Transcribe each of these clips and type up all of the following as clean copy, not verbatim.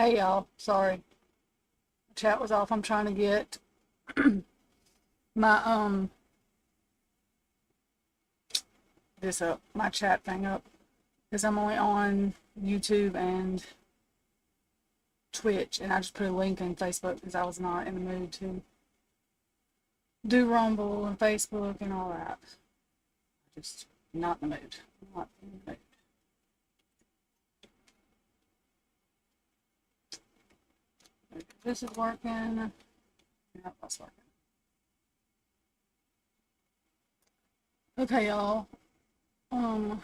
Hey y'all, sorry. Chat was off. I'm trying to get my this up, my chat thing up. Because I'm only on YouTube and Twitch, and I just put a link in Facebook because I was not in the mood to do Rumble and Facebook and all that. Just not in the mood. Not in the mood. Okay, this is working. Yep, that's working. Okay, y'all. Um,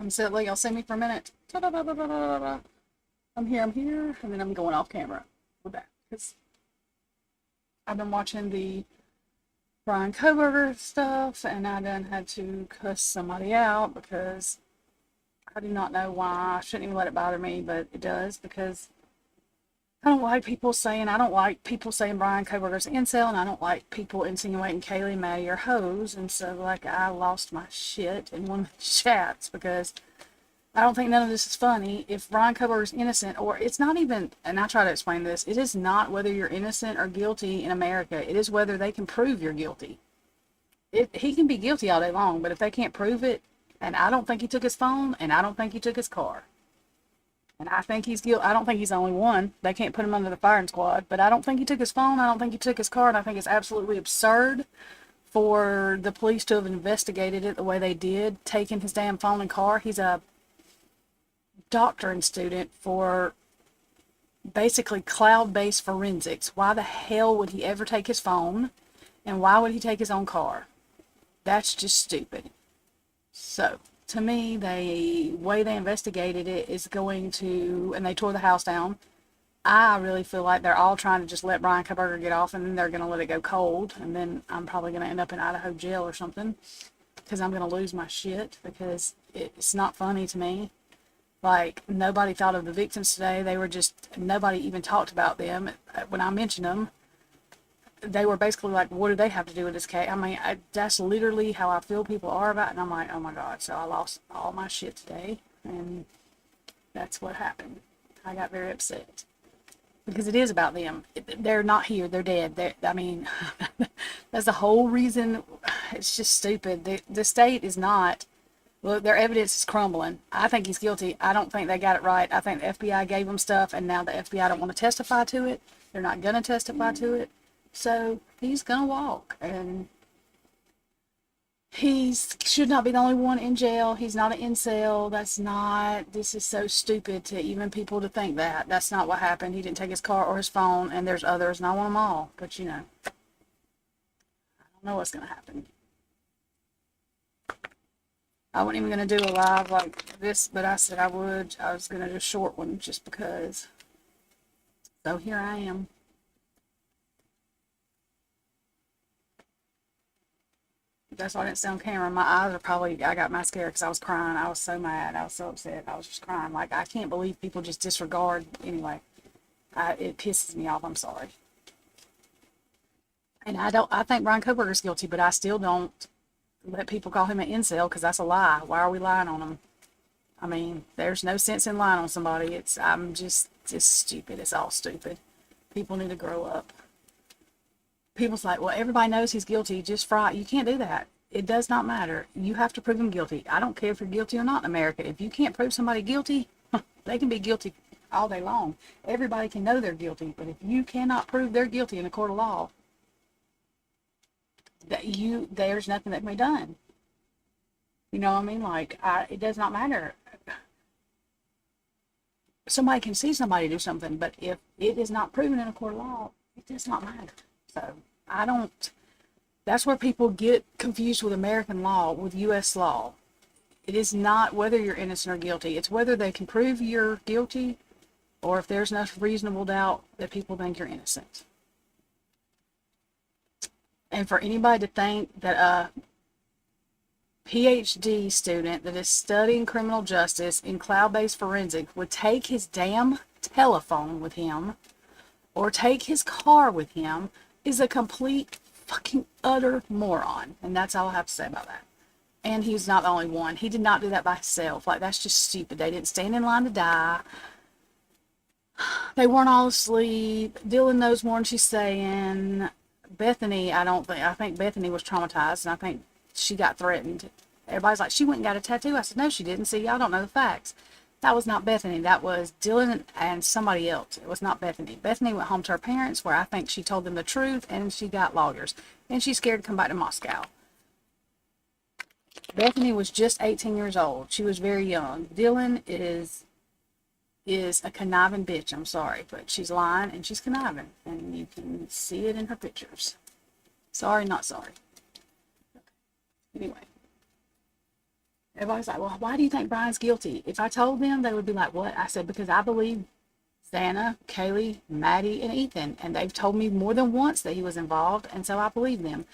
I'm settling. Y'all see me for a minute. I'm here, and then I'm going off camera with that because I've been watching the Brian Koberger stuff, and I done had to cuss somebody out because I do not know why. I shouldn't even let it bother me, but it does because I don't like people saying Brian Koberger's an incel, and I don't like people insinuating Kaylee, Maddie are hoes, and so like I lost my shit in one of the chats because I don't think none of this is funny. If Brian Koberger is innocent, or it's not even, and I try to explain this, it is not whether you're innocent or guilty in America. It is whether they can prove you're guilty. He can be guilty all day long, but if they can't prove it, and I don't think he took his phone, and I don't think he took his car, and I think he's guilty. I don't think he's the only one. They can't put him under the firing squad, but I don't think he took his phone. I don't think he took his car, and I think it's absolutely absurd for the police to have investigated it the way they did, taking his damn phone and car. He's a doctoring student for basically cloud-based forensics. Why the hell would he ever take his phone? And why would he take his own car? That's just stupid. So, to me, the way they investigated it is going to, and they tore the house down. I really feel like they're all trying to just let Brian Koberger get off, and then they're going to let it go cold, and then I'm probably going to end up in Idaho jail or something, because I'm going to lose my shit, because it's not funny to me. Like, nobody thought of the victims today. They were just, nobody even talked about them. When I mentioned them, they were basically like, what do they have to do with this case? I mean, that's literally how I feel people are about it. And I'm like, oh my God. So I lost all my shit today. And that's what happened. I got very upset. Because it is about them. They're not here. They're dead. I mean, that's the whole reason. It's just stupid. The state is not. Look, their evidence is crumbling. I think he's guilty. I don't think they got it right. I think the FBI gave him stuff, and now the FBI don't want to testify to it. They're not going to testify to it. So he's going to walk. And he should not be the only one in jail. He's not an incel. This is so stupid to even people to think that. That's not what happened. He didn't take his car or his phone, and there's others, and I want them all. But, I don't know what's going to happen. I wasn't even going to do a live like this, but I said I would. I was going to do a short one just because. So here I am. That's why I didn't stay on camera. My eyes are probably, I got mascara because I was crying. I was so mad. I was so upset. I was just crying. Like, I can't believe people just disregard. Anyway, it pisses me off. I'm sorry. And I think Brian Koberger is guilty, but I still don't let people call him an incel because that's a lie. Why are we lying on him? I mean, there's no sense in lying on somebody. It's stupid. It's all stupid. People need to grow up. People's like, well, everybody knows he's guilty. Just fry. You can't do that. It does not matter. You have to prove him guilty. I don't care if you're guilty or not in America. If you can't prove somebody guilty, they can be guilty all day long. Everybody can know they're guilty, but if you cannot prove they're guilty in a court of law, there's nothing that can be done. You know what I mean? Like, it does not matter. Somebody can see somebody do something, but if it is not proven in a court of law, it does not matter. So, that's where people get confused with American law, with U.S. law. It is not whether you're innocent or guilty. It's whether they can prove you're guilty or if there's enough reasonable doubt that people think you're innocent. And for anybody to think that a PhD student that is studying criminal justice in cloud-based forensics would take his damn telephone with him or take his car with him is a complete fucking utter moron. And that's all I have to say about that. And he's not the only one. He did not do that by himself. Like, that's just stupid. They didn't stand in line to die. They weren't all asleep. Dylan knows more than she's saying. Bethany, I think Bethany was traumatized, and I think she got threatened. Everybody's like, she went and got a tattoo. I said, no, she didn't. See, y'all don't know the facts. That was not Bethany. That was Dylan and somebody else. It was not Bethany. Bethany went home to her parents, where I think she told them the truth, and she got lawyers. And she's scared to come back to Moscow. Bethany was just 18 years old. She was very young. Dylan is a conniving bitch. I'm sorry, but she's lying and she's conniving, and you can see it in her pictures. Sorry, not sorry. Anyway, everybody's like, well, why do you think Brian's guilty? If I told them, they would be like, what? I said, because I believe Xana, Kaylee, Maddie, and Ethan, and they've told me more than once that he was involved, and so I believe them.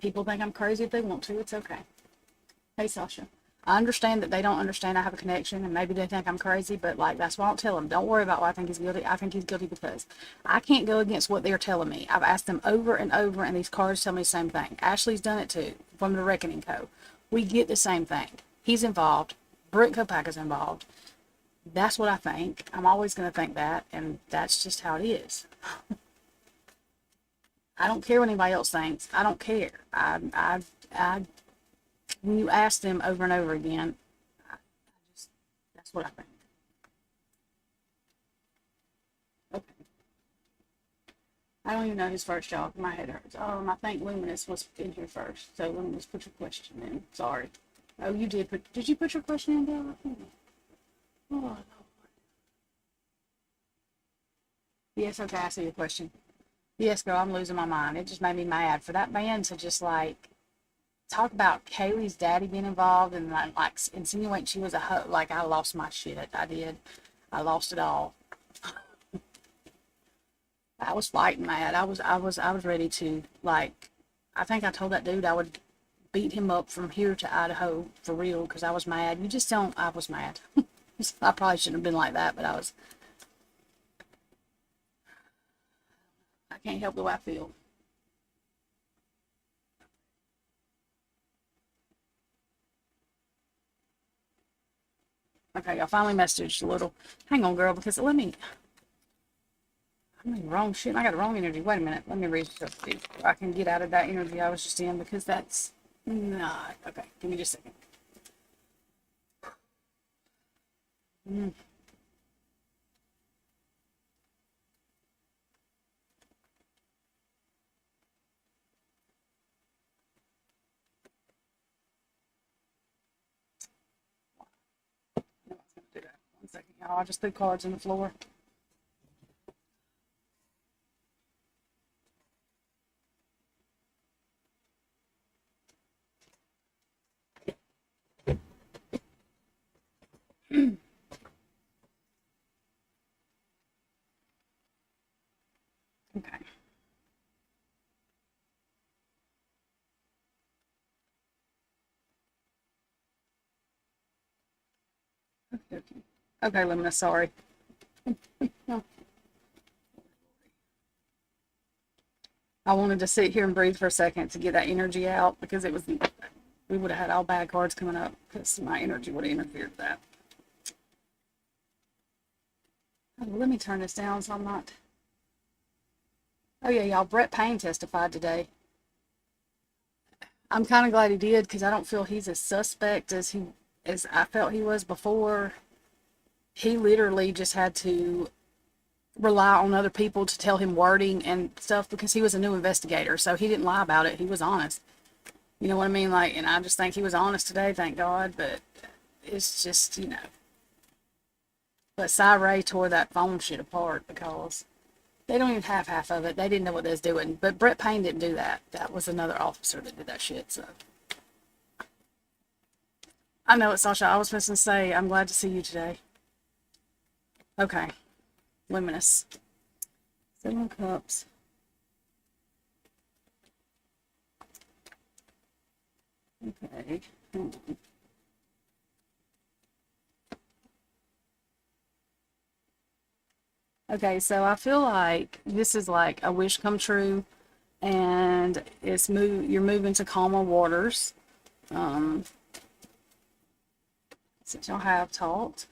People think I'm crazy if they want to. It's okay. Hey, Sasha. I understand that they don't understand I have a connection, and maybe they think I'm crazy, but like, that's why I don't tell them. Don't worry about why I think he's guilty. I think he's guilty because I can't go against what they're telling me. I've asked them over and over, and these cards tell me the same thing. Ashley's done it too, from the Reckoning Co. We get the same thing. He's involved. Brent Kopacker's involved. That's what I think. I'm always going to think that, and that's just how it is. I don't care what anybody else thinks. I don't care. When you ask them over and over again, that's what I think. Okay. I don't even know his first job. My head hurts. I think Luminous was in here first. So Luminous, put your question in. Sorry. Oh, you did put. Did you put your question in, Dale? Oh, yes. Okay, I see your question. Yes, girl, I'm losing my mind. It just made me mad for that man to just like talk about Kaylee's daddy being involved and like insinuate she was like, I lost my shit. I did. I lost it all. I was fighting mad. I was ready to, like, I think I told that dude I would beat him up from here to Idaho for real, because I was mad. You just don't. I was mad. I probably shouldn't have been like that, but I can't help the way I feel. Okay, I finally messaged a little. Hang on, girl, because I'm in the wrong shit. I got the wrong energy. Wait a minute. Let me read stuff to you. I can get out of that energy I was just in, because that's not. Okay, give me just a second. Mm. No, I was gonna do that. 1 second, y'all. I just threw cards on the floor. Okay. Okay. Okay, Lumina, sorry. I wanted to sit here and breathe for a second to get that energy out, because we would have had all bad cards coming up, because my energy would have interfered with that. Oh, let me turn this down so I'm not. Oh yeah, y'all, Brett Payne testified today. I'm kind of glad he did, because I don't feel he's as suspect as I felt he was before. He literally just had to rely on other people to tell him wording and stuff, because he was a new investigator, so he didn't lie about it. He was honest. You know what I mean? Like, and I just think he was honest today, thank God. But it's just, But Cy Ray tore that phone shit apart, because they don't even have half of it. They didn't know what they was doing. But Brett Payne didn't do that. That was another officer that did that shit. So I know it, Sasha. I was supposed to say, I'm glad to see you today. Okay. Luminous. 7 of Cups. Okay. Okay, so I feel like this is like a wish come true, and you're moving to calmer waters. Um, since y'all have talked.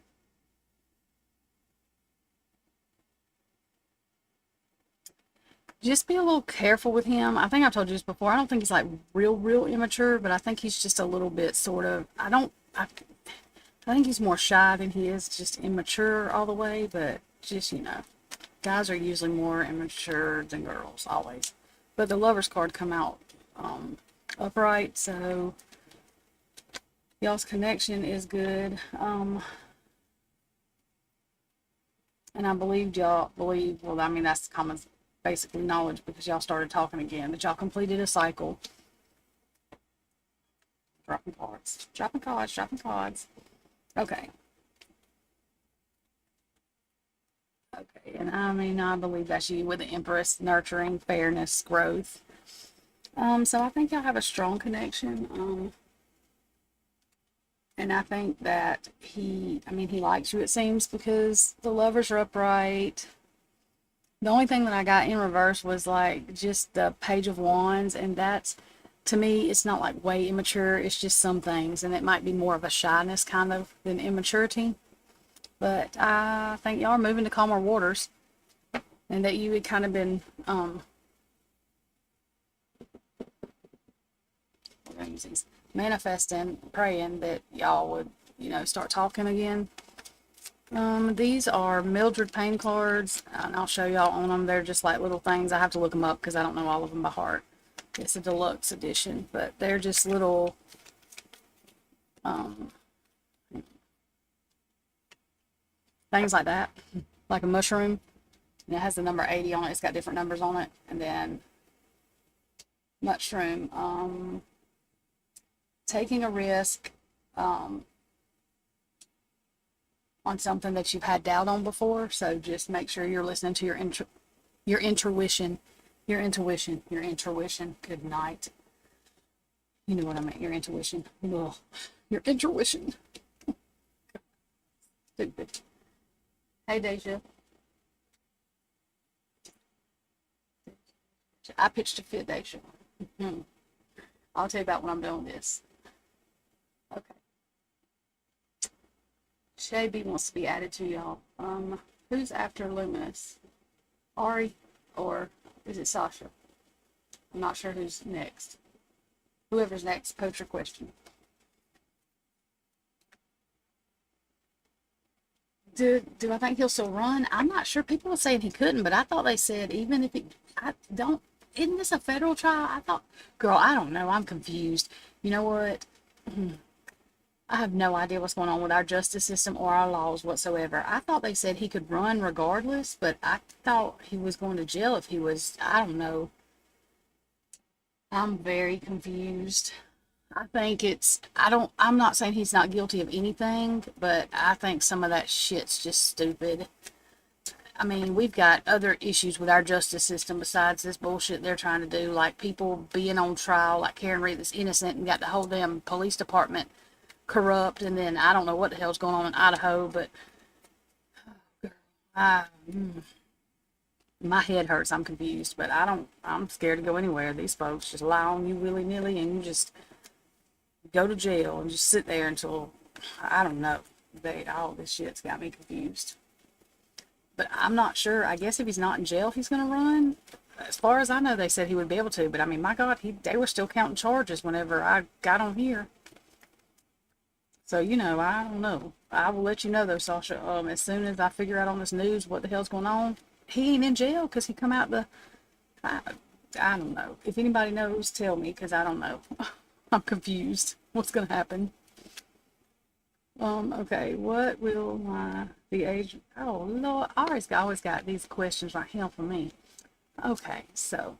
Just be a little careful with him. I think I've told you this before. I don't think he's like real immature, but I think he's just a little bit sort of, I think he's more shy than he is just immature all the way, but just, guys are usually more immature than girls, always. But the Lover's card come out upright, so y'all's connection is good. And I believe, well, I mean, that's common, basically knowledge because y'all started talking again, that y'all completed a cycle. Dropping cards. Dropping cards. Dropping cards. Okay. Okay, and I mean, I believe that's you with the Empress, nurturing, fairness, growth. So I think y'all have a strong connection. And I think that he likes you, it seems, because the Lovers are upright. The only thing that I got in reverse was like just the Page of Wands, and that's, to me, it's not like way immature. It's just some things, and it might be more of a shyness kind of than immaturity. But I think y'all are moving to calmer waters, and that you had kind of been, manifesting, praying that y'all would, start talking again. These are Mildred Payne cards, and I'll show y'all on them. They're just like little things. I have to look them up because I don't know all of them by heart. It's a deluxe edition, but they're just little, things like that, like a mushroom. And it has the number 80 on it. It's got different numbers on it. And then mushroom, taking a risk, on something that you've had doubt on before. So just make sure you're listening to your intuition. Your intuition. Good night. You know what I meant. Your intuition. Ugh. Your intuition. Stupid. Hey, Deja. I pitched a fit, Deja. I'll tell you about when I'm doing this. Okay. Shay B wants to be added to y'all. Who's after Luminous? Ari or is it Sasha? I'm not sure who's next. Whoever's next, post your question. Do I think he'll still run? I'm not sure. People were saying he couldn't, but I thought they said even if isn't this a federal trial? I thought, girl, I don't know. I'm confused. You know what? I have no idea what's going on with our justice system or our laws whatsoever. I thought they said he could run regardless, but I thought he was going to jail if he was, I don't know. I'm very confused. I'm not saying he's not guilty of anything, but I think some of that shit's just stupid. I mean, we've got other issues with our justice system besides this bullshit they're trying to do, like people being on trial, like Karen Reed that's innocent and got the whole damn police department corrupt, and then I don't know what the hell's going on in Idaho, but my head hurts. I'm confused, but I'm scared to go anywhere. These folks just lie on you willy-nilly and you just go to jail and just sit there until, I don't know. All this shit's got me confused. But I'm not sure. I guess if he's not in jail, he's going to run. As far as I know, they said he would be able to. But, I mean, my God, they were still counting charges whenever I got on here. So, I don't know. I will let you know, though, Sasha, as soon as I figure out on this news what the hell's going on. He ain't in jail because he come out I don't know. If anybody knows, tell me, because I don't know. I'm confused. What's going to happen? Okay, what will the age, oh, Lord, I always got these questions right here for me. Okay, so.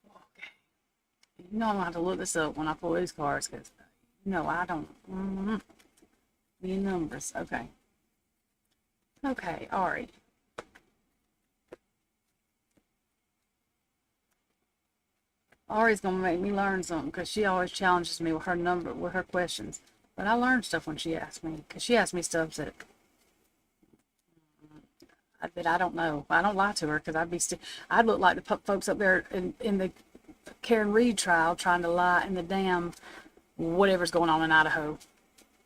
Okay. I'm going to have to look this up when I pull these cards, because, I don't, the numbers, okay. Okay, Ari. Ari's gonna make me learn something because she always challenges me with her questions. But I learn stuff when she asks me, because she asks me stuff that I don't know. I don't lie to her because I'd look like the folks up there in the Karen Reed trial trying to lie in the damn whatever's going on in Idaho.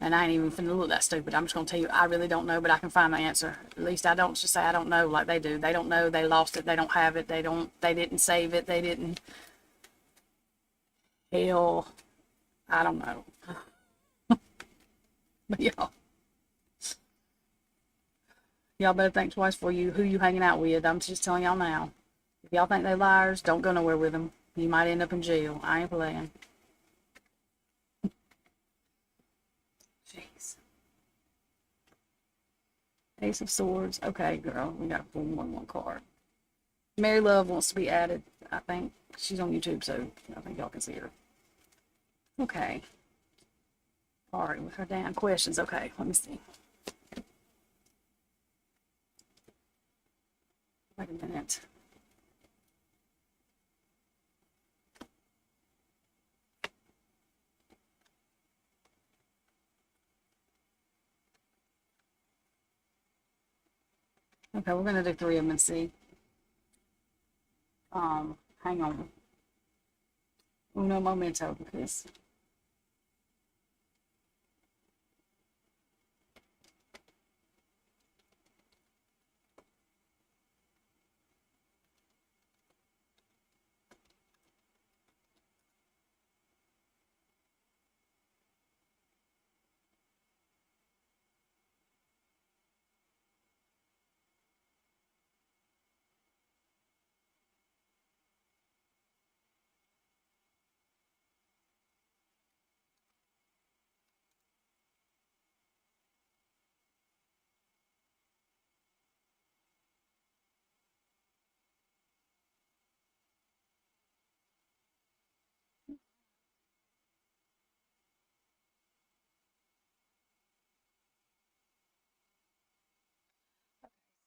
And I ain't even finna look that stupid. I'm just gonna tell you, I really don't know, but I can find the answer. At least I don't just say I don't know like they do. They don't know, they lost it, they don't have it, they didn't save it, they didn't. Hell, I don't know. But y'all better think twice for who you hanging out with. I'm just telling y'all now. If y'all think they liars, don't go nowhere with them. You might end up in jail. I ain't playing. Jeez. Ace of Swords. Okay, girl, we got to pull one card. Mary Love wants to be added. I think she's on YouTube, so I think y'all can see her. Okay. All right, with her damn questions. Okay, let me see. Wait a minute. Okay, we're gonna do 3 of them and see. Hang on. Uno momento, because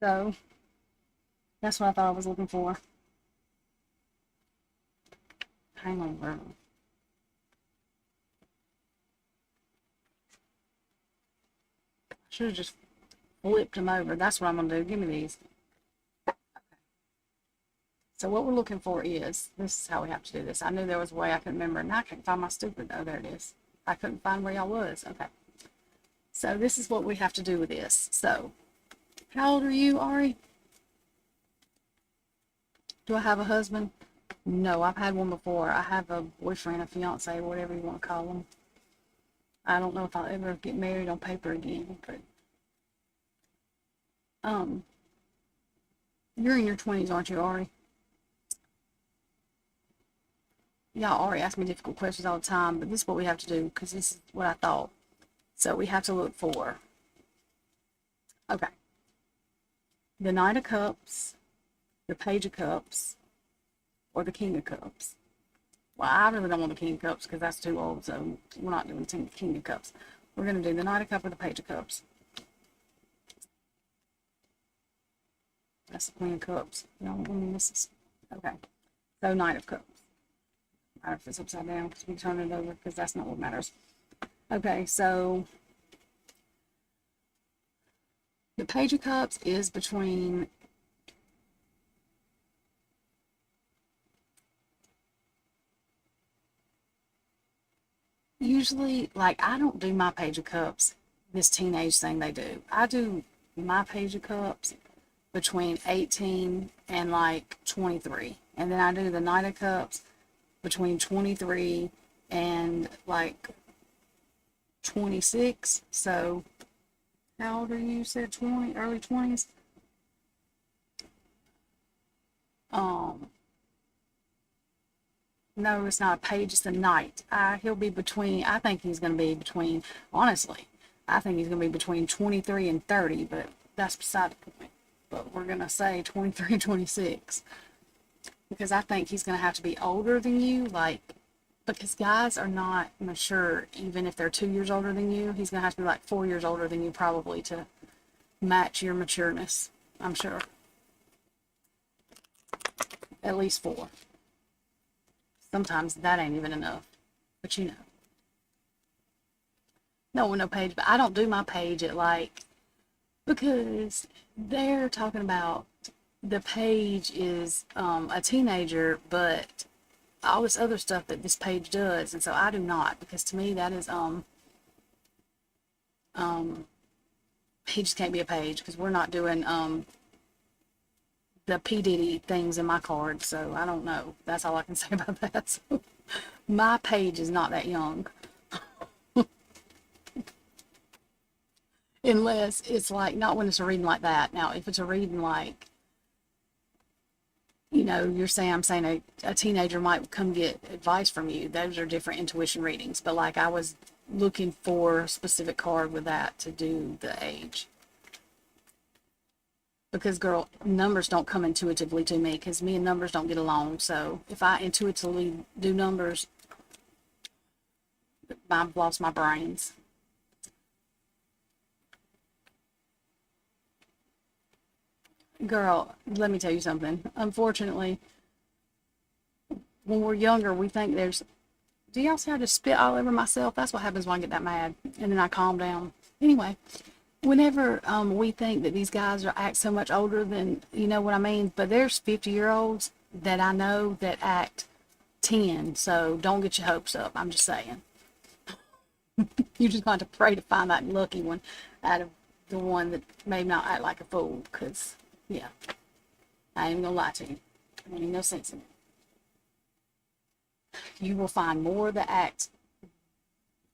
so that's what I thought I was looking for. Hang on, girl. Should have just flipped them over. That's what I'm gonna do. Give me these. So what we're looking for is, this is how we have to do this. I knew there was a way I couldn't remember, and I couldn't find my stupid, oh, there it is. I couldn't find where y'all was. Okay. So this is what we have to do with this. So, how old are you, Ari? Do I have a husband? No, I've had one before. I have a boyfriend, a fiance, whatever you want to call them. I don't know if I'll ever get married on paper again, but you're in your 20s, aren't you, Ari? Y'all already ask me difficult questions all the time, but this is what we have to do, because this is what I thought. So we have to look for, okay, the Knight of Cups, the Page of Cups, or the King of Cups. Well, I really don't want the King of Cups because that's too old, so we're not doing the King of Cups. We're going to do the Knight of Cups or the Page of Cups. That's the Queen of Cups. You know, this is, okay. So Knight of Cups. Matter if it's upside down because we turn it over because that's not what matters. Okay, so the Page of Cups is between usually, like, I don't do my Page of Cups, this teenage thing they do. I do my Page of Cups between 18 and like 23. And then I do the Knight of Cups between 23 and like 26. So, how old are you? You said 20, early 20s? No, it's not a page, it's a knight. He'll be between, I think he's going to be between, honestly, I think he's going to be between 23 and 30, but that's beside the point. But we're going to say 23, 26. Because I think he's going to have to be older than you, like, because guys are not mature, even if they're 2 years older than you. He's going to have to be like 4 years older than you probably to match your matureness, I'm sure. At least 4. Sometimes that ain't even enough, but you know. No page, but I don't do my page at like, because they're talking about the page is a teenager, but all this other stuff that this page does, and so I do not, because to me that is he just can't be a page, because we're not doing the P Diddy things in my card, so I don't know. That's all I can say about that. So my page is not that young, unless it's like, not when it's a reading like that. Now, if it's a reading like, you're saying, I'm saying a teenager might come get advice from you. Those are different intuition readings. But like, I was looking for a specific card with that to do the age. Because, girl, numbers don't come intuitively to me, because me and numbers don't get along. So if I intuitively do numbers, I've lost my brains. Girl, let me tell you something. Unfortunately, when we're younger, we think there's. Do y'all see I just spit all over myself? That's what happens when I get that mad, and then I calm down. Anyway, whenever we think that these guys are act so much older than, you know what I mean? But there's 50-year-olds that I know that act 10, so don't get your hopes up. I'm just saying. You just got to pray to find that lucky one out of the one that may not act like a fool, because, yeah, I ain't gonna lie to you. There ain't no sense in it. You will find more that act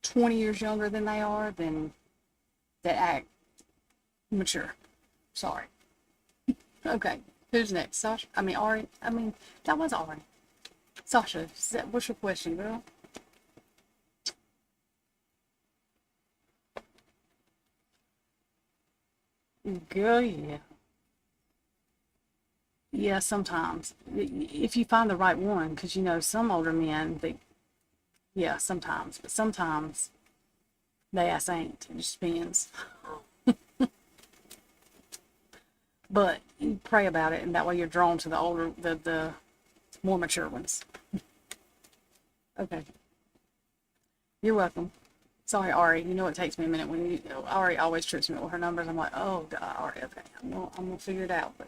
20 years younger than they are than that act mature. Sorry. Okay, who's next? Sasha? I mean, Ari? I mean, that was Ari. Sasha, what's your question, girl? Girl, yeah. Yeah, sometimes. If you find the right one, because some older men, yeah, sometimes. But sometimes they ass ain't. It just depends. But you pray about it, and that way you're drawn to the older, the more mature ones. Okay. You're welcome. Sorry, Ari. You know it takes me a minute when Ari always trips me with her numbers. I'm like, oh God, Ari. Okay, I'm gonna figure it out. But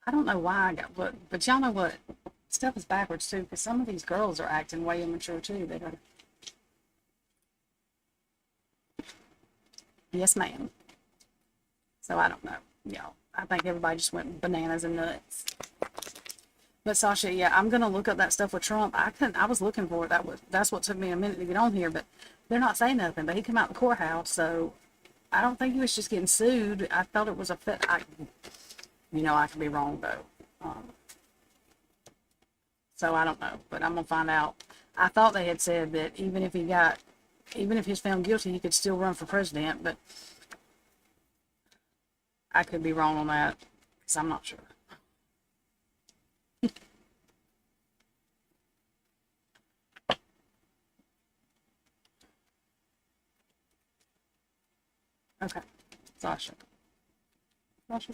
I don't know why I got what. But y'all know what? Stuff is backwards too, because some of these girls are acting way immature too. They got. Yes, ma'am. So I don't know. Y'all, I think everybody just went bananas and nuts. But Sasha, yeah, I'm gonna look up that stuff with Trump. I couldn't. I was looking for it. That's what took me a minute to get on here. But they're not saying nothing. But he came out the courthouse, so I don't think he was just getting sued. I thought it was a fit. I could be wrong though. Um, so I don't know. But I'm gonna find out. I thought they had said that even if he's found guilty, he could still run for president. But I could be wrong on that, because I'm not sure. Okay, Sasha. Sasha.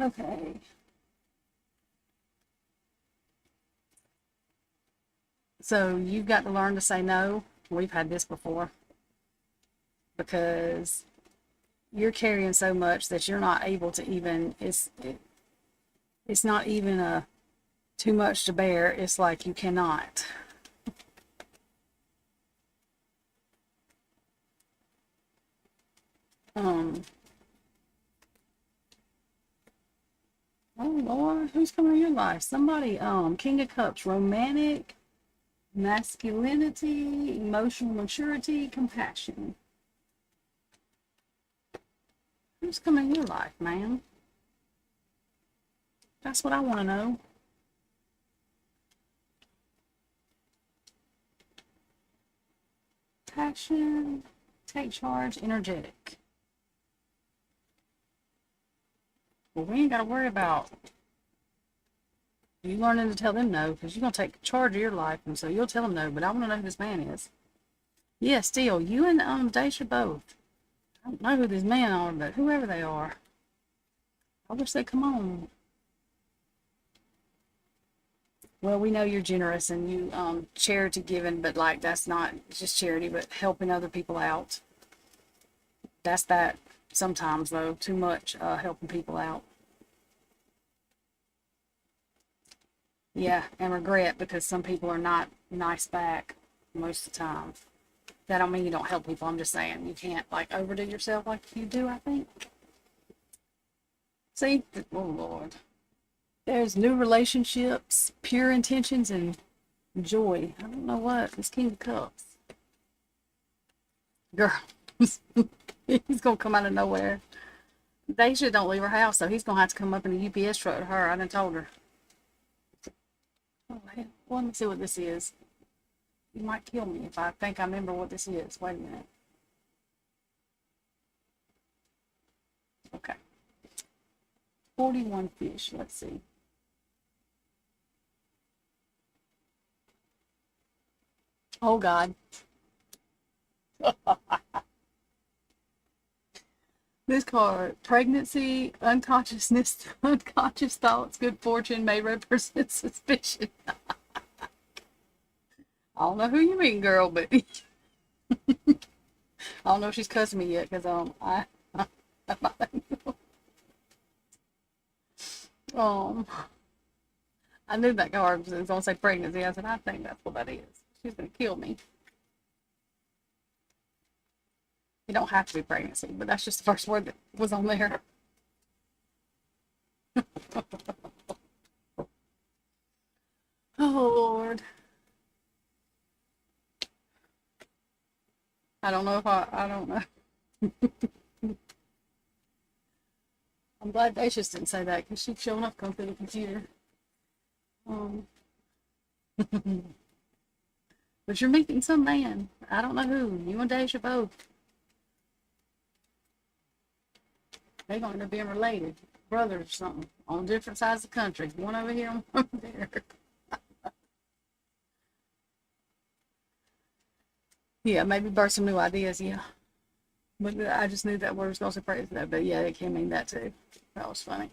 Okay. So you've got to learn to say no. We've had this before, because you're carrying so much that you're not able to even. It's not even a too much to bear. It's like you cannot. Um. Oh Lord, who's coming in your life? Somebody. King of Cups, romantic, masculinity, emotional maturity, compassion. Who's coming in your life, man? That's what I want to know. Passion, take charge, energetic. Well, we ain't got to worry about you learning to tell them no, because you're going to take charge of your life, and so you'll tell them no, but I want to know who this man is. Yeah, still, you and Daisha both. I don't know who these men are, but whoever they are. I wish they'd come on. Well, we know you're generous and you charity giving, but like that's not just charity, but helping other people out. That's that. Sometimes though, too much helping people out. Yeah, and regret because some people are not nice back most of the time. That don't mean you don't help people. I'm just saying you can't like overdo yourself like you do, I think. See, oh Lord. There's new relationships, pure intentions, and joy. I don't know what. This King of Cups. Girl, he's going to come out of nowhere. Deja don't leave her house, so he's going to have to come up in a UPS truck to her. I done told her. Oh, hell. Well, let me see what this is. You might kill me if I think I remember what this is. Wait a minute. Okay. 41 fish. Let's see. Oh, God. This card, pregnancy, unconsciousness, unconscious thoughts, good fortune may represent suspicion. I don't know who you mean, girl, but I don't know if she's cussing me yet because um I knew that card was gonna say pregnancy. I said I think that's what that is. She's gonna kill me. You don't have to be pregnancy, but that's just the first word that was on there. Oh Lord. I don't know if I don't know. I'm glad they just didn't say that because she's showing up come through the computer. Um, but you're meeting some man. I don't know who. You and Deja both. They're going to be related. Brothers or something. On different sides of the country. One over here, one over there. Yeah, maybe birth some new ideas, yeah. But I just knew that word was going to surprise that. But yeah, it can mean that too. That was funny.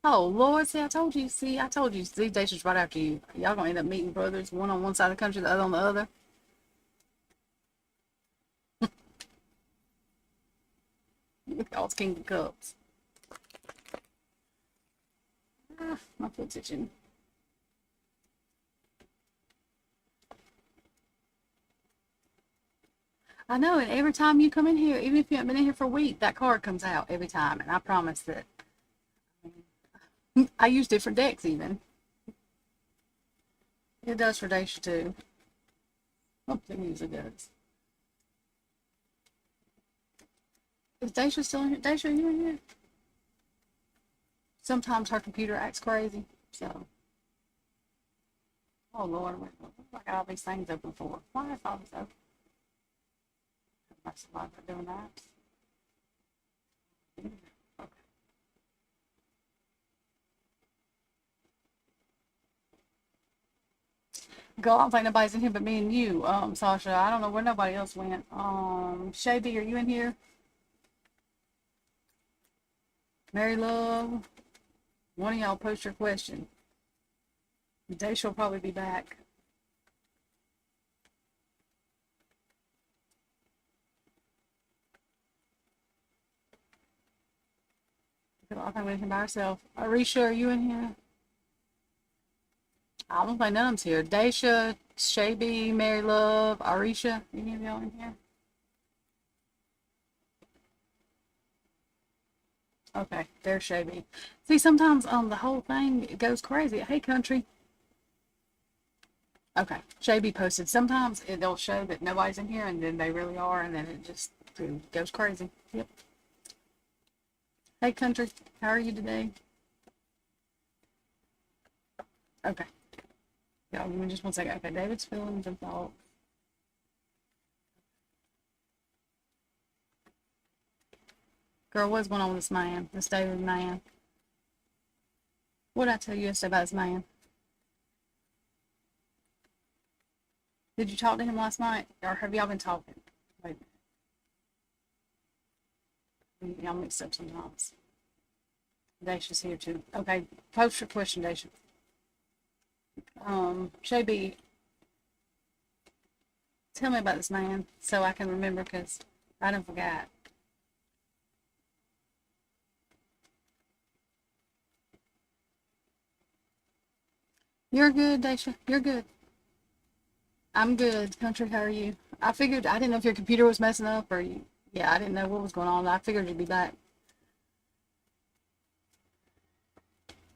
Oh Lord, see, I told you. See, I told you. See, Deja's right after you. Y'all gonna end up meeting brothers, one on one side of the country, the other on the other. Oh, it's King of Cups. Ah, my foot's itching. I know, and every time you come in here, even if you haven't been in here for a week, that card comes out every time, and I promise that I use different decks even. It does for Daisha too. Something usually does. Is Daisha still in here? Daisha, are you in here? Sometimes her computer acts crazy, so. Oh Lord, I got all these things open for. Why is all this open? That's a lot for doing that. Okay. Girl, I don't think nobody's in here but me and you, Sasha. I don't know where nobody else went. Shabby, are you in here? Mary Love, one of y'all post your question. Daisha will probably be back. I think we're in here by ourselves. Arisha, are you in here? I don't think none of them's here. Daisha, Shabby, Mary Love, Arisha, any of y'all in here? Okay, there's Shabby. See, sometimes the whole thing it goes crazy. Hey, country. Okay, Shabby posted. Sometimes it'll show that nobody's in here, and then they really are, and then it just goes crazy. Yep. Hey, country. How are you today? Okay. Y'all, give me just one second. Okay, David's feelings and thoughts. Girl, what's going on with this man? This David man. What did I tell you yesterday about this man? Did you talk to him last night? Or have y'all been talking? Wait a minute. Y'all mixed up sometimes. Dacia's here too. Okay, post your question, Dacia. Shay B, tell me about this man so I can remember because I done forgot. You're good, Dacia. You're good. I'm good. Country, how are you? I figured, I didn't know if your computer was messing up or you, yeah, I didn't know what was going on. I figured you'd be back.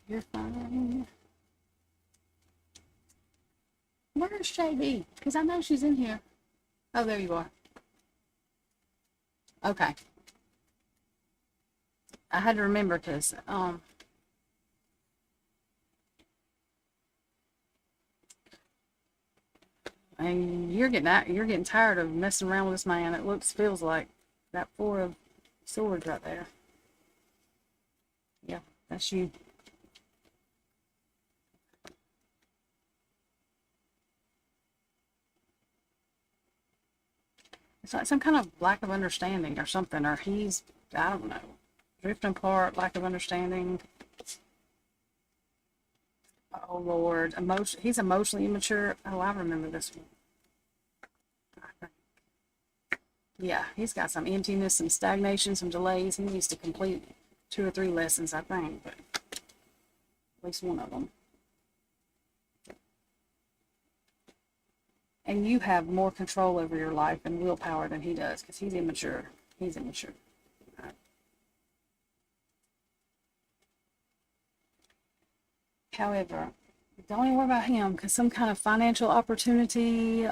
You're fine. Where's Shay B? Because I know she's in here. Oh, there you are. Okay. I had to remember because, and you're getting tired of messing around with this man. It feels like that four of swords right there. Yeah, that's you. It's like some kind of lack of understanding or something, or he's, I don't know, drifting apart, lack of understanding. Oh Lord, he's emotionally immature. Oh, I remember this one. Yeah, he's got some emptiness, some stagnation, some delays. He needs to complete 2 or 3 lessons, I think, but at least one of them. And you have more control over your life and willpower than he does because he's immature. He's immature. However, don't even worry about him because some kind of financial opportunity,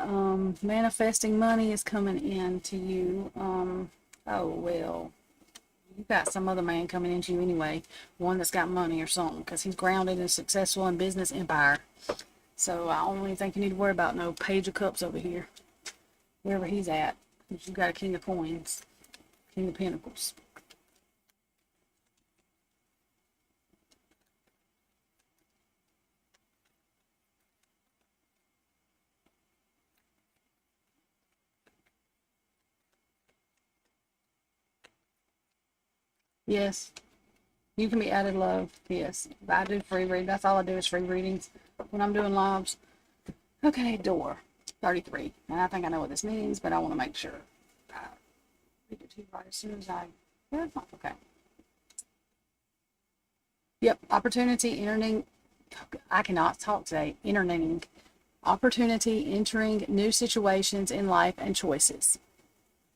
manifesting money is coming in to you. Oh, well, you got some other man coming into you anyway, one that's got money or something because he's grounded and successful in business empire. So I don't even think you need to worry about no page of cups over here, wherever he's at. You got a king of coins, king of pentacles. Yes, you can be added love. Yes, I do free read. That's all I do is free readings when I'm doing lives. Okay, door 33. And I think I know what this means, but I want to make sure. I read it to you right as soon as I. Okay. Yep, opportunity entering. I cannot talk today. Entering opportunity, entering new situations in life and choices.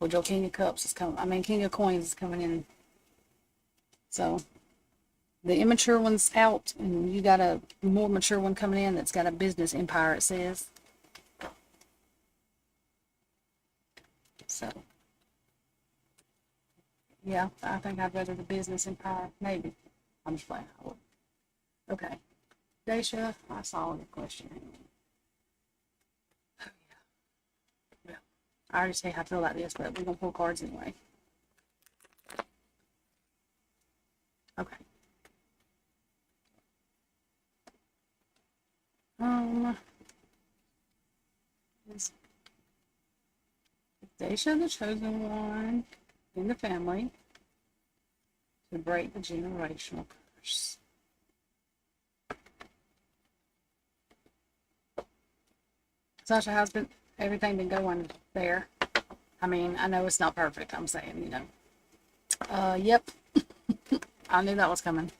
Well, Joe King of Cups is coming. I mean, King of Coins is coming in. So the immature one's out, and you got a more mature one coming in that's got a business empire, it says. So, yeah, I think I'd rather the business empire. Maybe. I'm just playing. Okay. Dacia, I saw the question. Oh, yeah. I already say how I feel about this, but we're going to pull cards anyway. Okay. Is Dacia the chosen one in the family to break the generational curse? Sasha, how's everything been going there? I mean, I know it's not perfect. I'm saying, you know. Yep. I knew that was coming.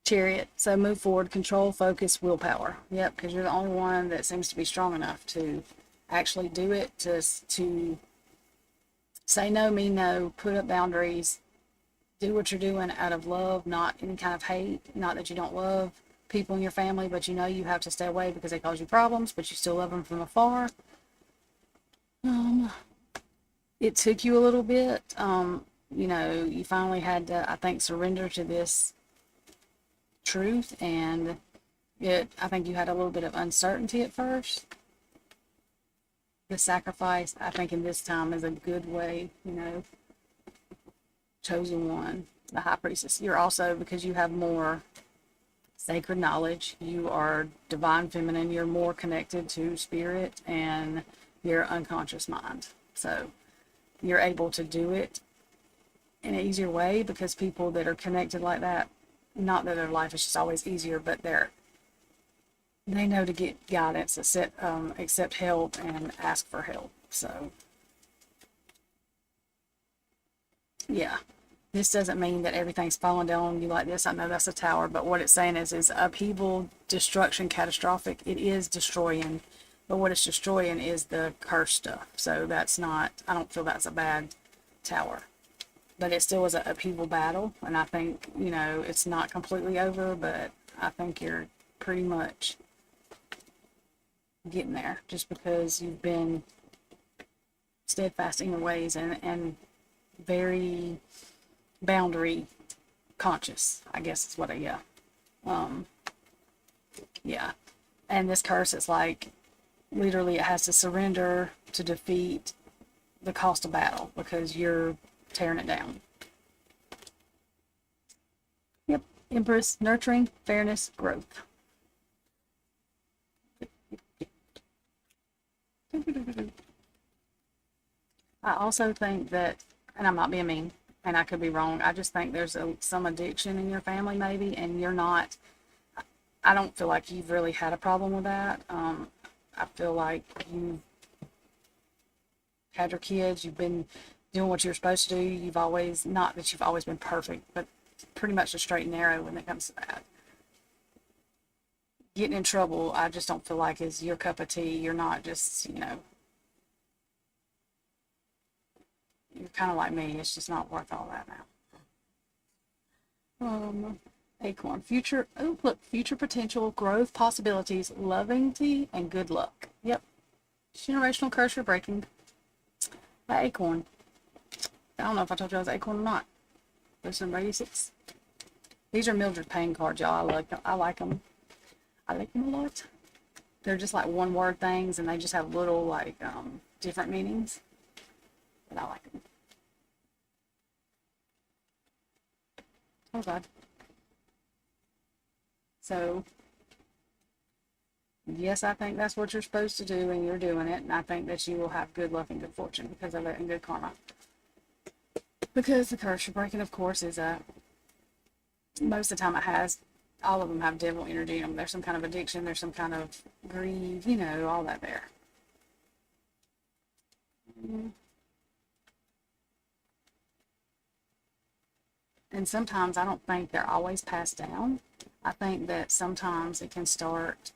Chariot. So move forward, control, focus, willpower. Yep, because you're the only one that seems to be strong enough to actually do it, to say no, mean no, put up boundaries, do what you're doing out of love, not any kind of hate. Not that you don't love people in your family, but you know you have to stay away because they cause you problems, but you still love them from afar. It took you a little bit. You know, you finally had to, I think, surrender to this truth, and I think you had a little bit of uncertainty at first. The sacrifice, I think, in this time is a good way, you know. Chosen one, the high priestess. You're also, because you have more sacred knowledge, you are divine feminine, you're more connected to spirit and your unconscious mind. So you're able to do it in an easier way, because people that are connected like that, not that their life is just always easier, but they know to get guidance, accept help, and ask for help. So, yeah. This doesn't mean that everything's falling down on you like this. I know that's a tower, but what it's saying is upheaval, destruction, catastrophic. It is destroying, but what it's destroying is the cursed stuff. So that's not, I don't feel that's a bad tower. But it still was an upheaval battle, and I think, it's not completely over, but I think you're pretty much getting there, just because you've been steadfast in your ways and very boundary conscious, I guess is what yeah. And this curse is like, literally, it has to surrender to defeat the cost of battle, because you're tearing it down. Yep. Empress, nurturing, fairness, growth. I also think that, and I'm not being mean, and I could be wrong, I just think there's some addiction in your family maybe, and you're not, I don't feel like you've really had a problem with that. I feel like you had your kids, you've been doing what you're supposed to do. You've always, not that you've always been perfect, but pretty much a straight and narrow when it comes to that. Getting in trouble, I just don't feel like is your cup of tea. You're not just, you're kind of like me. It's just not worth all that now. Acorn, future, oh, look, future potential, growth, possibilities, lovingty, and good luck. Yep. Generational curse you're breaking. That acorn. I don't know if I told you I was acorn or not. There's some 86. These are Mildred Payne cards, y'all. I like them. I like them. I like them a lot. They're just like one word things, and they just have little like different meanings. But I like them. Oh God. So, yes, I think that's what you're supposed to do, and you're doing it. And I think that you will have good luck and good fortune because of it, and good karma. Because the curse you're breaking, of course, is most of the time it has, all of them have devil energy in them. There's some kind of addiction, there's some kind of greed, all that there. And sometimes I don't think they're always passed down. I think that sometimes it can start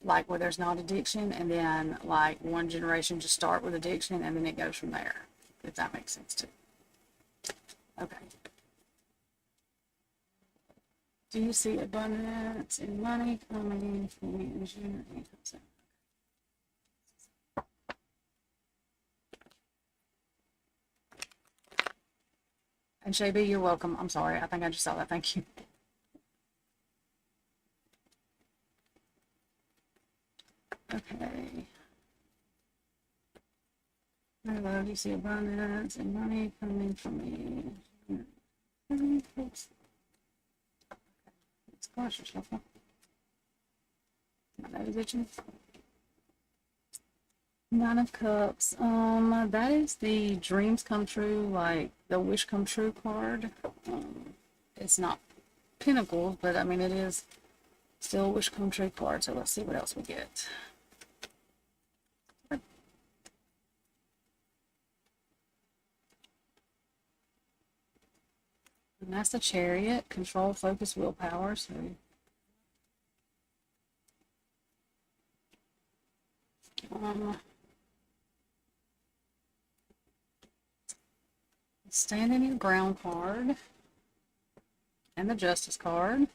like where there's not addiction, and then like one generation just start with addiction, and then it goes from there, if that makes sense too. Okay. Do you see abundance in money coming from you? And Shay you're welcome. I'm sorry. I think I just saw that. Thank you. Okay. I love you see abundance and money coming from me. Let's gosh, shuffle. My nose itching. Nine of Cups. That is the dreams come true, like the wish come true card. It's not Pentacles, but I mean it is still a wish come true card. So let's see what else we get. And that's the Chariot, control, focus, willpower. So standing your ground card and the Justice card.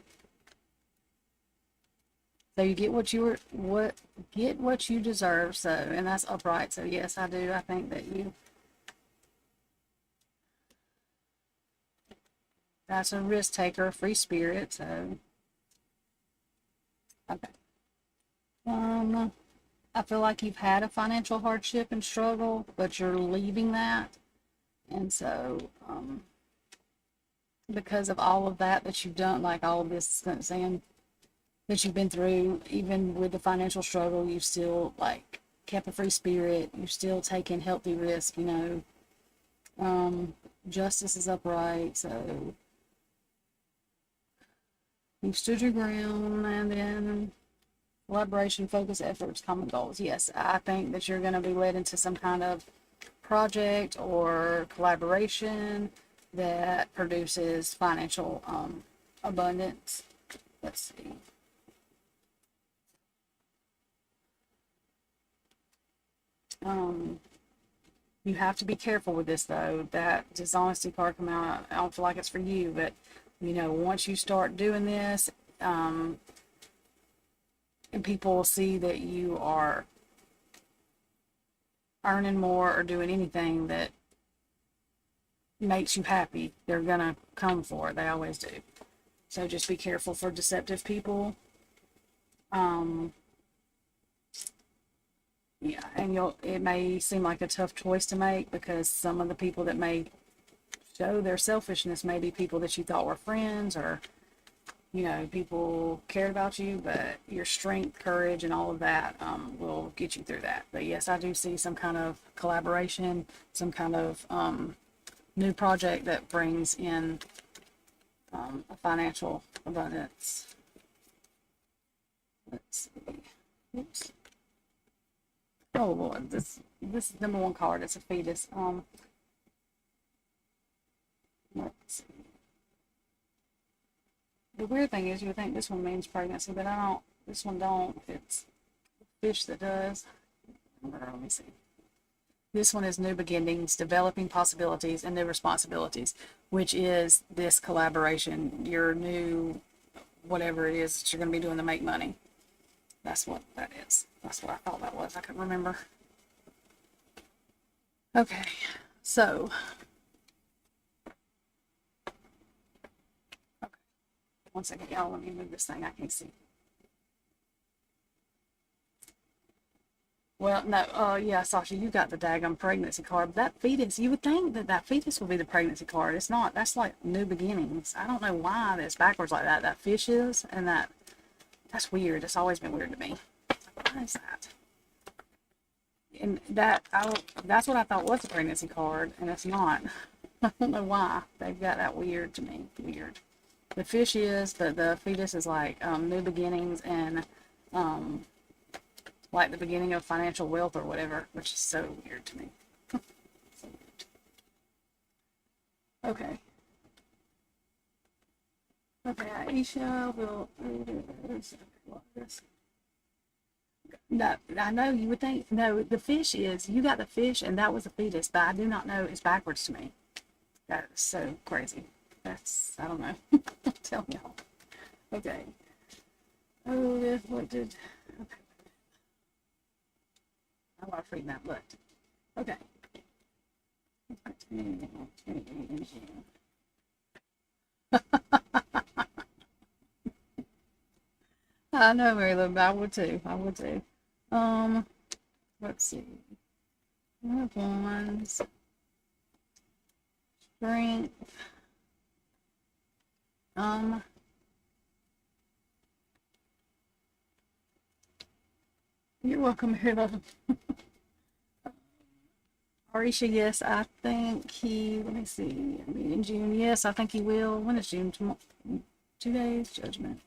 So you get what you get what you deserve. So, and that's upright. So yes, I do. I think that that's a risk taker, free spirit. So okay. I feel like you've had a financial hardship and struggle, but you're leaving that. And so, because of all of that you've done, like all of this saying that you've been through, even with the financial struggle, you've still like kept a free spirit. You've still taken healthy risk, Justice is upright, so you stood your ground, and then collaboration, focus, efforts, common goals. Yes, I think that you're going to be led into some kind of project or collaboration that produces financial abundance. Let's see. You have to be careful with this though. That dishonesty card come out. I don't feel like it's for you, but you know, once you start doing this, and people will see that you are earning more or doing anything that makes you happy, they're gonna come for it. They always do. So just be careful for deceptive people. Yeah, and it may seem like a tough choice to make because some of the people that may show their selfishness may be people that you thought were friends, or you know, people cared about you, but your strength, courage, and all of that will get you through that. But yes, I do see some kind of collaboration, some kind of new project that brings in a financial abundance. Let's see. Oops. Oh Lord, this is number one card. It's a fetus. Let's see. The weird thing is, you would think this one means pregnancy, but I don't. This one don't. It's fish that does. Let me see. This one is new beginnings, developing possibilities, and new responsibilities, which is this collaboration, your new whatever it is that you're going to be doing to make money. That's what that is. That's what I thought that was. I couldn't remember. Okay, so. Okay. One second, y'all. Let me move this thing. I can't see. Well, no, yeah, Sasha, you got the daggum pregnancy card. But that fetus, you would think that that fetus would be the pregnancy card. It's not. That's like new beginnings. I don't know why that's backwards like that. That fish is, and that's weird. It's always been weird to me. Why is that? And that's what I thought was a pregnancy card, and it's not. I don't know why. They've got that weird to me. Weird. The fish is, but the fetus is like new beginnings and like the beginning of financial wealth or whatever, which is so weird to me. So weird. Okay. Okay, Aisha will. No, I know you would think. No, the fish is. You got the fish, and that was a fetus, but I do not know. It's backwards to me. That is so crazy. That's. I don't know. Tell me all. Okay. Oh, what did. Okay. I love reading that. Look. Okay. I know, Mary Lou, I would too. I would too. Um, let's see. Wands, strength. Um, you're welcome, Mary Lou. Arisha, yes, I think he, let me see, in June, yes, I think he will. When is June? 2 days, judgment.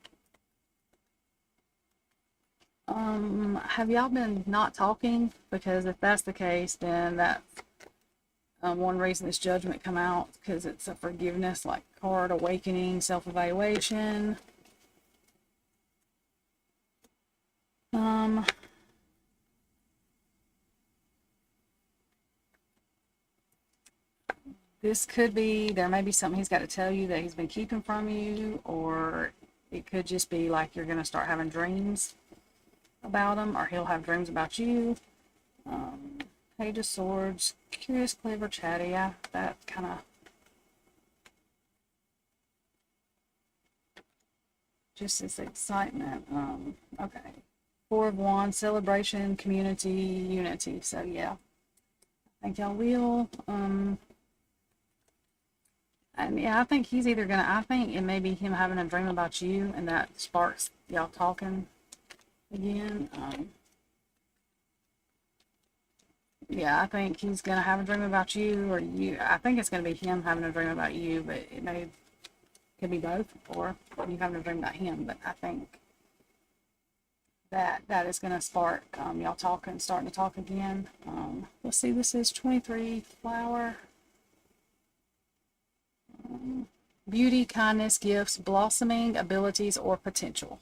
Have y'all been not talking? Because if that's the case, then that's one reason this judgment come out, because it's a forgiveness, like card, awakening, self-evaluation. This could be, there may be something he's got to tell you that he's been keeping from you, or it could just be like you're going to start having dreams about him, or he'll have dreams about you. Page of Swords, curious, clever, chatty. Yeah, that kind of just this excitement. Okay. Four of Wands, celebration, community, unity. So yeah, I think y'all will. And yeah, I think he's either gonna. I think it may be him having a dream about you, and that sparks y'all talking again. Yeah, I think he's gonna have a dream about you, or you. I think it's gonna be him having a dream about you, but could be both, or you having a dream about him. But I think that is gonna spark y'all talking, starting to talk again. Let's see, this is 23 flower. Beauty, kindness, gifts, blossoming, abilities, or potential.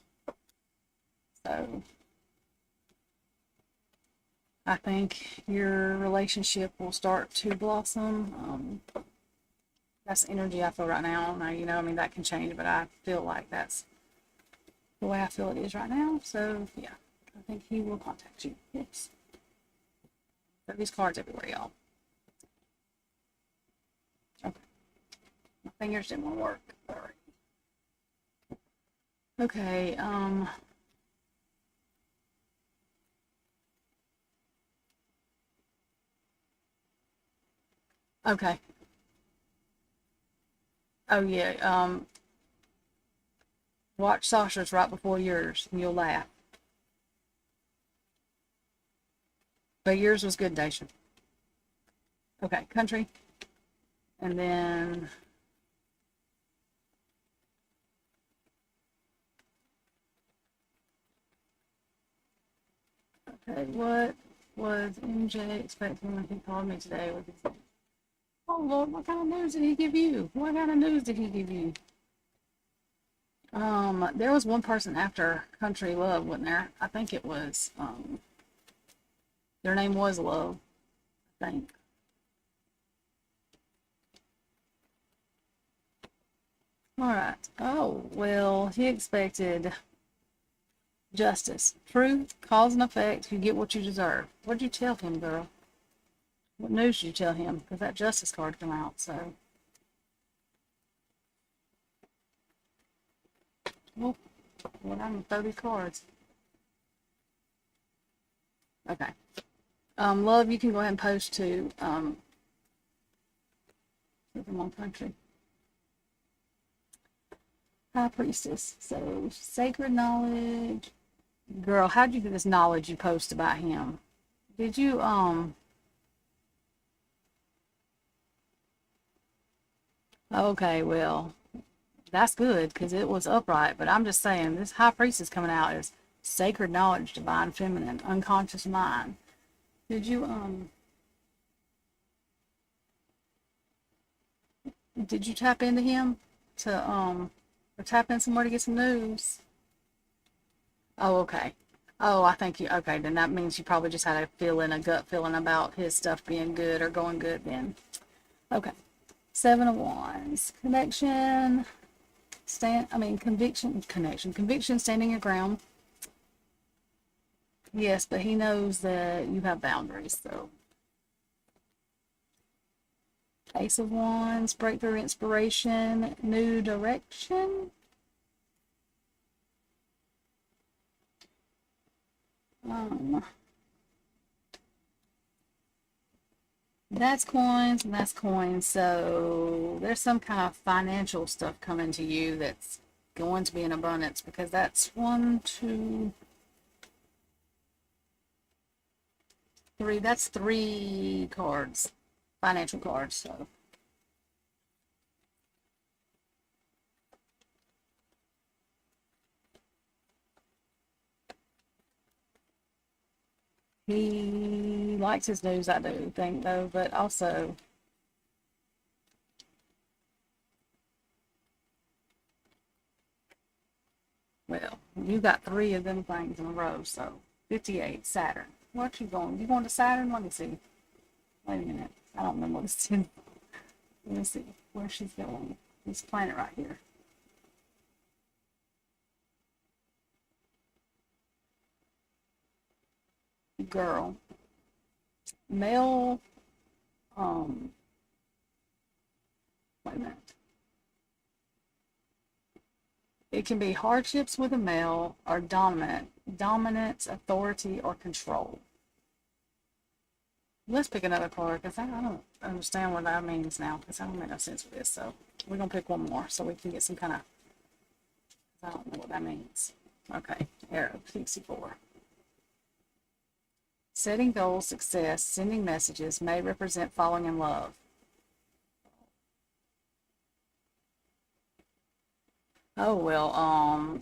So I think your relationship will start to blossom. That's the energy I feel right now. Now, I mean, that can change, but I feel like that's the way I feel it is right now. So, yeah, I think he will contact you. Yes. Got these cards everywhere, y'all. Okay. My fingers didn't want to work. All right. Okay, okay. Oh, yeah, watch Sasha's right before yours, and you'll laugh. But yours was good, Daisha. Okay, country. And then, okay, what was MJ expecting when he called me today with his, oh Lord, what kind of news did he give you? What kind of news did he give you? There was one person after Country Love, wasn't there? I think it was, their name was Love, I think. All right. Oh, well, he expected justice, truth, cause and effect. You get what you deserve. What'd you tell him, girl? What news did you tell him? Because that justice card come out, so. Well, I'm gonna throw these cards. Okay. Love, you can go ahead and post to on country. High priestess. So sacred knowledge. Girl, how'd you get this knowledge you post about him? Did you okay, well, that's good because it was upright, but I'm just saying this high priestess coming out is sacred knowledge, divine feminine, unconscious mind. Did you did you tap into him to or tap in somewhere to get some news? Oh, okay. Oh, I think you okay, then that means you probably just had a feeling, a gut feeling about his stuff being good or going good then. Okay. Seven of Wands. Connection. Conviction, standing your ground. Yes, but he knows that you have boundaries, so. Ace of Wands, breakthrough, inspiration, new direction. Um, that's coins and that's coins. So there's some kind of financial stuff coming to you that's going to be in abundance because that's one, two, three. That's three cards, financial cards. So he likes his news, I do think, though, but also, well, you got three of them things in a row, so 58, Saturn. What you going? You going to Saturn? Let me see. Wait a minute. I don't remember what it's in. Let me see where she's going. This planet right here. Girl. Male, um, wait a minute. It can be hardships with a male or dominance, authority, or control. Let's pick another card because I don't understand what that means now because I don't make no sense with this. So we're going to pick one more so we can get some kind of, I don't know what that means. Okay, arrow, 64. setting goals, success, sending messages may represent falling in love. Oh, well,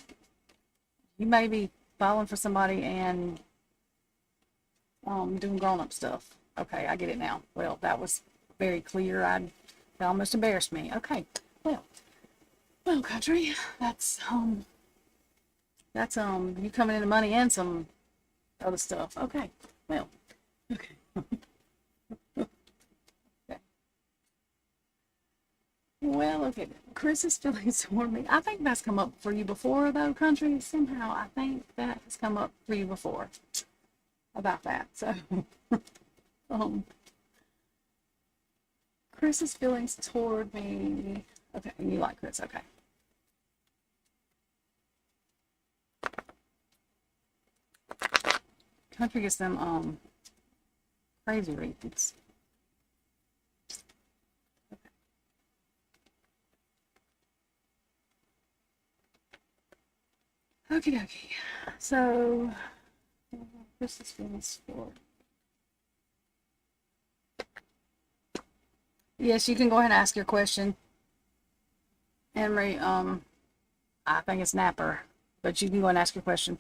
you may be falling for somebody and doing grown-up stuff. Okay, I get it now. Well, that was very clear. That almost embarrassed me. Okay, well, country, that's you coming into money and some other stuff. Okay, well, okay. Okay. Well, okay. Chris's feelings toward me. I think that's come up for you before, though, country. Somehow, I think that has come up for you before about that. So, um, Chris's feelings toward me. Okay, and you like Chris. Okay. Country gets them crazy reasons. Okay, okay. So, Chris's feelings for. Yes, you can go ahead and ask your question. Emery, I think it's Napper, but you can go and ask your question.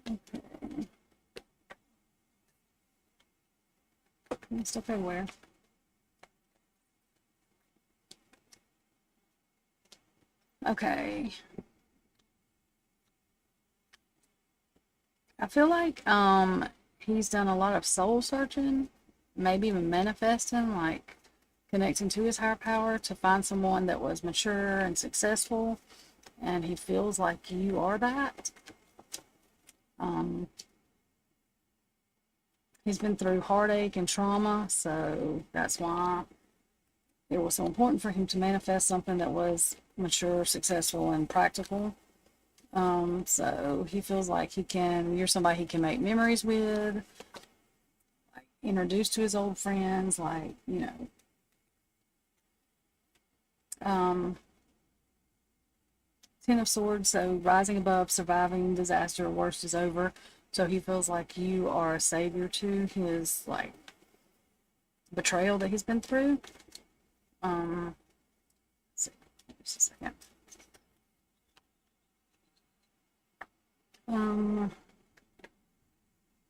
Okay. Stuff everywhere. Okay. I feel like he's done a lot of soul searching, maybe even manifesting, like connecting to his higher power to find someone that was mature and successful, and he feels like you are that. He's been through heartache and trauma, so that's why it was so important for him to manifest something that was mature, successful, and practical. So he feels like you're somebody he can make memories with, like introduce to his old friends, like, Ten of Swords, so rising above, surviving disaster, worst is over. So he feels like you are a savior to his, like, betrayal that he's been through. Let's see, just a second.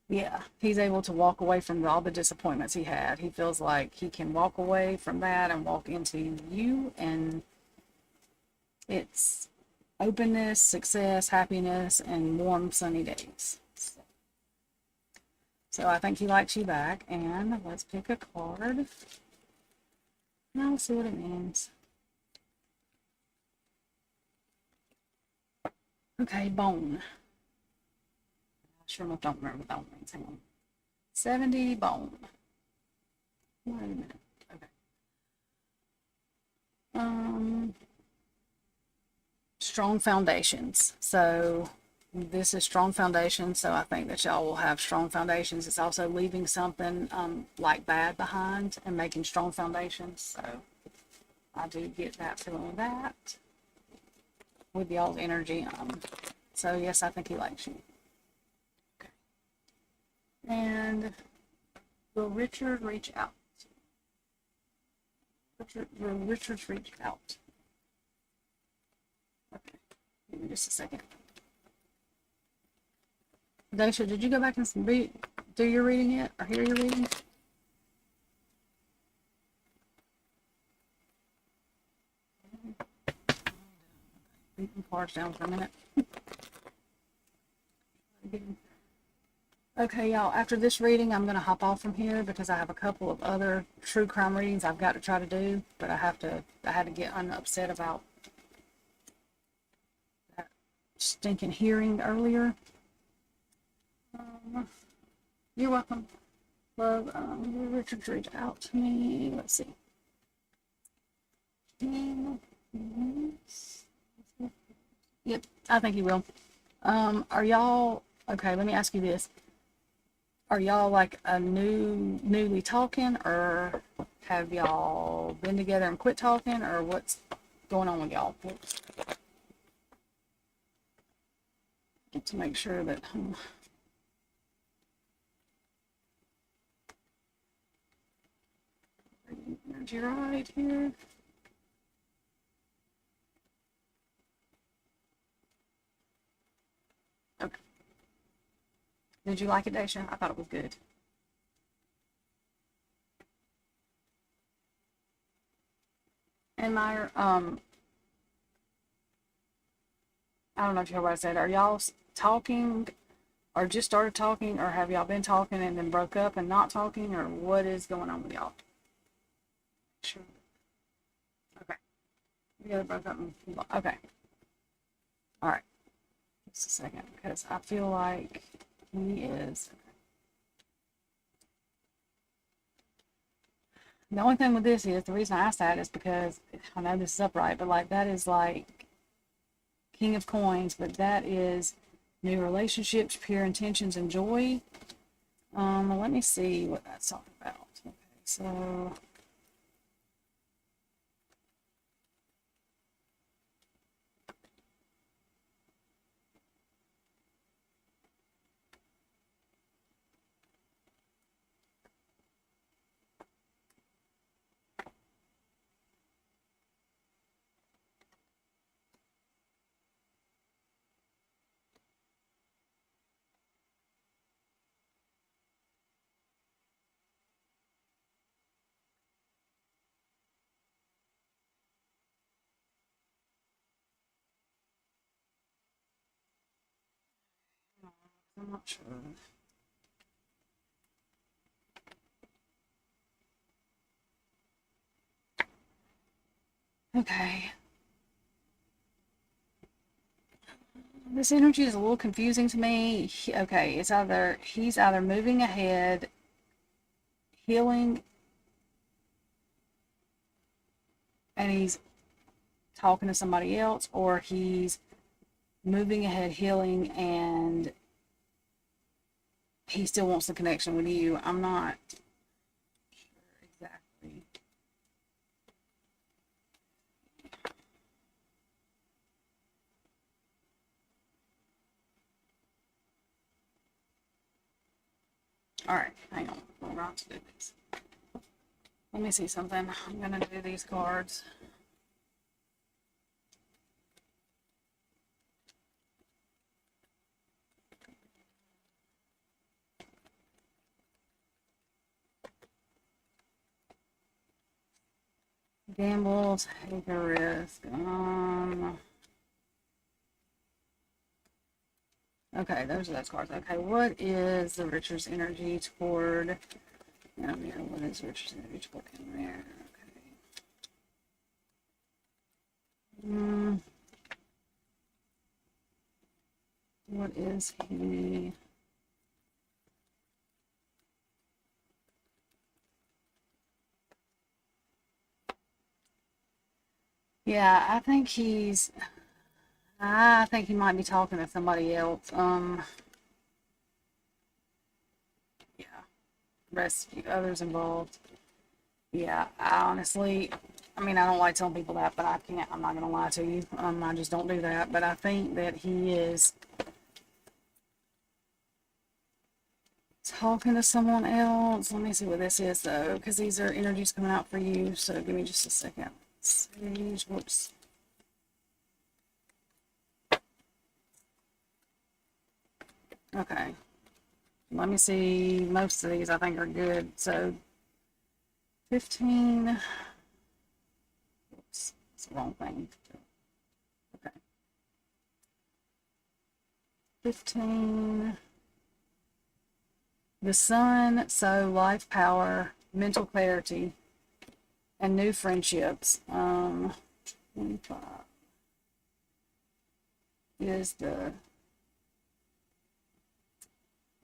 Yeah, he's able to walk away from all the disappointments he had. He feels like he can walk away from that and walk into you, and it's openness, success, happiness, and warm, sunny days. So I think he likes you back, and let's pick a card. Now we'll see what it means. Okay, bone. Sure enough, don't remember what that means. Hang on. 70 bone. Wait a minute. Okay. Strong foundations. So this is strong foundations. So I think that y'all will have strong foundations. It's also leaving something like bad behind and making strong foundations. So I do get that feeling of that with y'all's energy. So yes, I think he likes you. Okay. And will Richard reach out? Will Richard reach out? Okay. Give me just a second. Daisha, did you go back and do your reading yet? Or hear your reading? Leave the cards down for a minute. Okay, y'all, after this reading, I'm going to hop off from here because I have a couple of other true crime readings I've got to try to do, but I had to get upset about that stinking hearing earlier. You're welcome. Love, Richard reach out to me. Let's see. Yep, I think he will. Are y'all, okay, let me ask you this. Are y'all like newly talking, or have y'all been together and quit talking, or what's going on with y'all? Get to make sure that energy right here. Okay. Did you like it, Daisha? I thought it was good. And my, I don't know if you heard what I said. Are y'all talking or just started talking, or have y'all been talking and then broke up and not talking, or what is going on with y'all? Sure. Okay. You guys broke up and, okay. All right. Just a second, because I feel like he is. The only thing with this is, the reason I asked that is because, I know this is upright, but like that is like King of Coins, but that is new relationships, pure intentions, and joy. Let me see what that's talking about. Okay, so I'm not sure. Okay. This energy is a little confusing to me. Okay, it's either he's either moving ahead, healing, and he's talking to somebody else, or he's moving ahead, healing, and he still wants the connection with you. I'm not sure exactly. All right, hang on. We're about to do this. Let me see something. I'm gonna do these cards. Gamble, take a risk. Okay, those are those cards. Okay, what is the Richard's energy toward? What is Richard's energy toward in there? Okay. What is he? Yeah, I think he might be talking to somebody else. Yeah, rest others involved. Yeah, I honestly, I mean, I don't like telling people that, but I'm not gonna lie to you. I just don't do that. But I think that he is talking to someone else. Let me see what this is though, because these are energies coming out for you. So give me just a second. Sage, whoops. Okay. Let me see. Most of these I think are good. So 15. Oops, it's the wrong thing. Okay. 15. The sun, so life power, mental clarity, and new friendships. 25 is the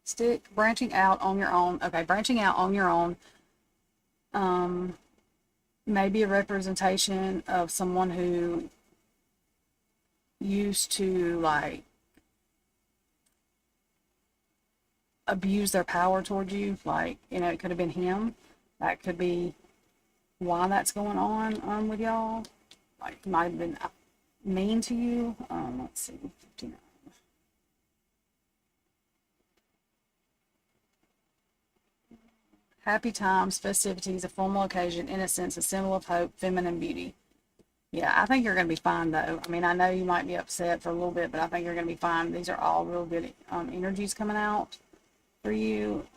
stick, branching out on your own. Okay, branching out on your own. Maybe a representation of someone who used to like abuse their power towards you. Like, it could have been him. That could be why that's going on with y'all. Like, he might have been mean to you. Let's see, 59. Happy times, festivities, a formal occasion, innocence, a symbol of hope, feminine beauty. Yeah, I think you're going to be fine though. I mean, I know you might be upset for a little bit, but I think you're going to be fine. These are all real good energies coming out for you.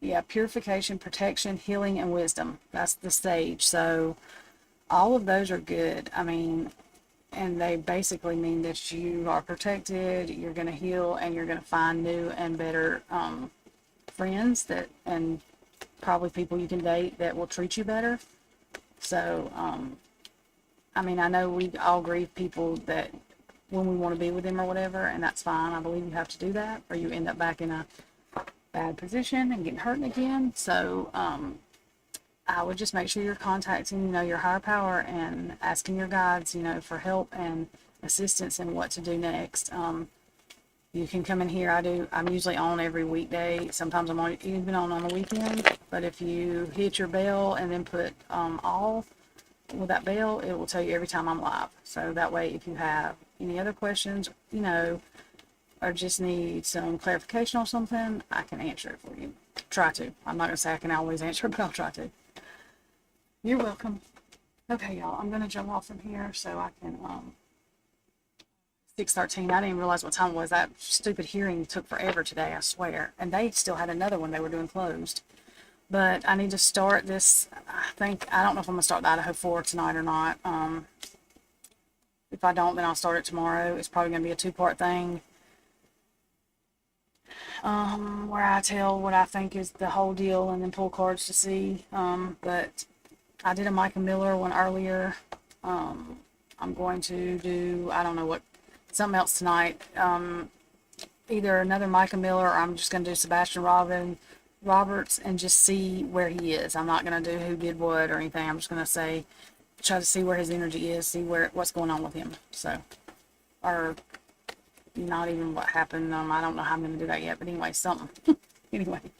Yeah, purification, protection, healing, and wisdom. That's the stage. So all of those are good. I mean, and they basically mean that you are protected, you're going to heal, and you're going to find new and better friends that, and probably people you can date that will treat you better. So, I mean, I know we all grieve people that when we want to be with them or whatever, and that's fine. I believe you have to do that, or you end up back in a bad position and getting hurt again. So, I would just make sure you're contacting, your higher power and asking your guides, for help and assistance in what to do next. You can come in here. I'm usually on every weekday. Sometimes I'm even on the weekend. But if you hit your bell and then put all with that bell, it will tell you every time I'm live. So that way, if you have any other questions, or just need some clarification on something, I can answer it for you. Try to. I'm not going to say I can always answer, but I'll try to. You're welcome. Okay, y'all, I'm going to jump off from here so I can, 6:13. I didn't even realize what time it was. That stupid hearing took forever today, I swear. And they still had another one they were doing closed. But I need to start this. I don't know if I'm going to start the Idaho 4 tonight or not. If I don't, then I'll start it tomorrow. It's probably going to be a 2-part thing. Where I tell what I think is the whole deal and then pull cards to see. But I did a Micah Miller one earlier. I'm going to do, I don't know what, something else tonight. Either another Micah Miller or I'm just going to do Sebastian Roberts and just see where he is. I'm not going to do who did what or anything. I'm just going to try to see where his energy is, see what's going on with him. So, or not even what happened. I don't know how I'm going to do that yet, but anyway, something. Anyway.